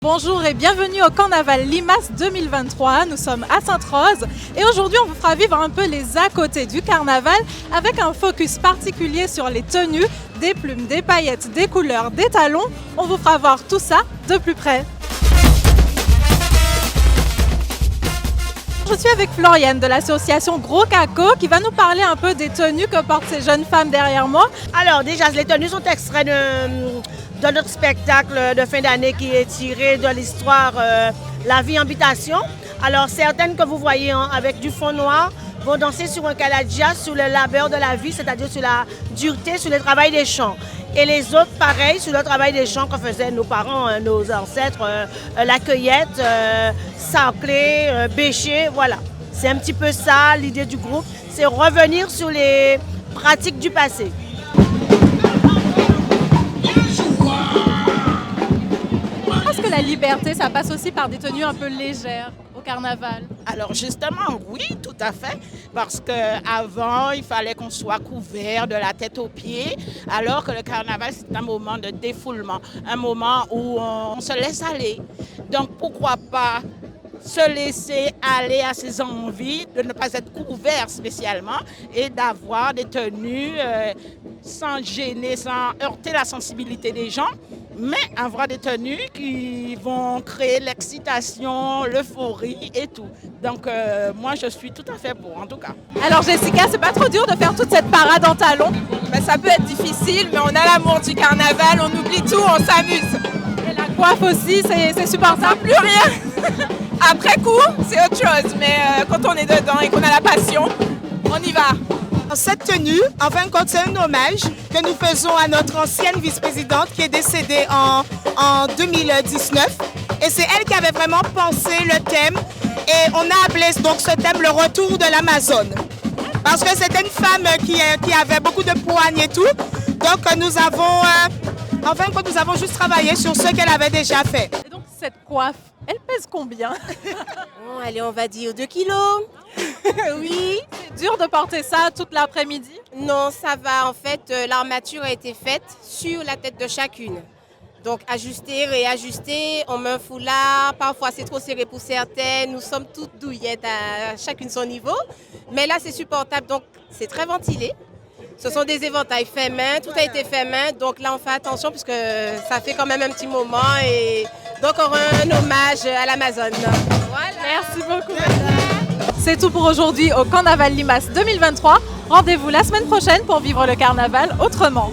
Bonjour et bienvenue au Carnaval Limace 2023, nous sommes à Sainte-Rose et aujourd'hui on vous fera vivre un peu les à côté du carnaval avec un focus particulier sur les tenues, des plumes, des paillettes, des couleurs, des talons. On vous fera voir tout ça de plus près. Je suis avec Floriane de l'association Gros Caco qui va nous parler un peu des tenues que portent ces jeunes femmes derrière moi. Alors déjà, les tenues sont extraits de notre spectacle de fin d'année qui est tiré de l'histoire La vie habitation. Alors certaines que vous voyez avec du fond noir vont danser sur un caladia, sur le labeur de la vie, c'est-à-dire sur la dureté, sur le travail des champs. Et les autres, pareil, sur le travail des champs que faisaient nos parents, nos ancêtres, la cueillette, sarcler, bêcher, voilà. C'est un petit peu ça l'idée du groupe, c'est revenir sur les pratiques du passé. Est-ce que la liberté, ça passe aussi par des tenues un peu légères au carnaval? Alors justement, oui, tout à fait, parce qu'avant, il fallait qu'on soit couvert de la tête aux pieds, alors que le carnaval, c'est un moment de défoulement, un moment où on se laisse aller. Donc pourquoi pas se laisser aller à ses envies, de ne pas être couvert spécialement et d'avoir des tenues sans gêner, sans heurter la sensibilité des gens, mais avoir des tenues qui vont créer l'excitation, l'euphorie et tout. Donc moi je suis tout à fait pour en tout cas. Alors Jessica, c'est pas trop dur de faire toute cette parade en talons? Ça peut être difficile, mais on a l'amour du carnaval, on oublie tout, on s'amuse. Et la coiffe aussi, c'est supportable? Plus rien. Après coup, c'est autre chose, mais quand on est dedans et qu'on a la passion, on y va. Cette tenue, en fin de compte, c'est un hommage que nous faisons à notre ancienne vice-présidente qui est décédée en 2019. Et c'est elle qui avait vraiment pensé le thème. Et on a appelé donc ce thème le retour de l'Amazone. Parce que c'était une femme qui avait beaucoup de poignes et tout. Donc nous avons, en fin de compte, nous avons juste travaillé sur ce qu'elle avait déjà fait. Et donc cette coiffe, elle pèse combien? Bon, allez, on va dire 2 kilos. Oui. C'est dur de porter ça toute l'après-midi? Non, ça va. En fait, l'armature a été faite sur la tête de chacune. Donc, ajuster, réajuster, on met un foulard. Parfois, c'est trop serré pour certaines. Nous sommes toutes douillettes à chacune son niveau. Mais là, c'est supportable. Donc, c'est très ventilé. Ce sont des éventails faits main. Tout a été fait main. Donc là, on fait attention puisque ça fait quand même un petit moment. Et donc, on rend un hommage à l'Amazone. Voilà. Merci beaucoup. C'est tout pour aujourd'hui au Carnaval Limace 2023. Rendez-vous la semaine prochaine pour vivre le carnaval autrement.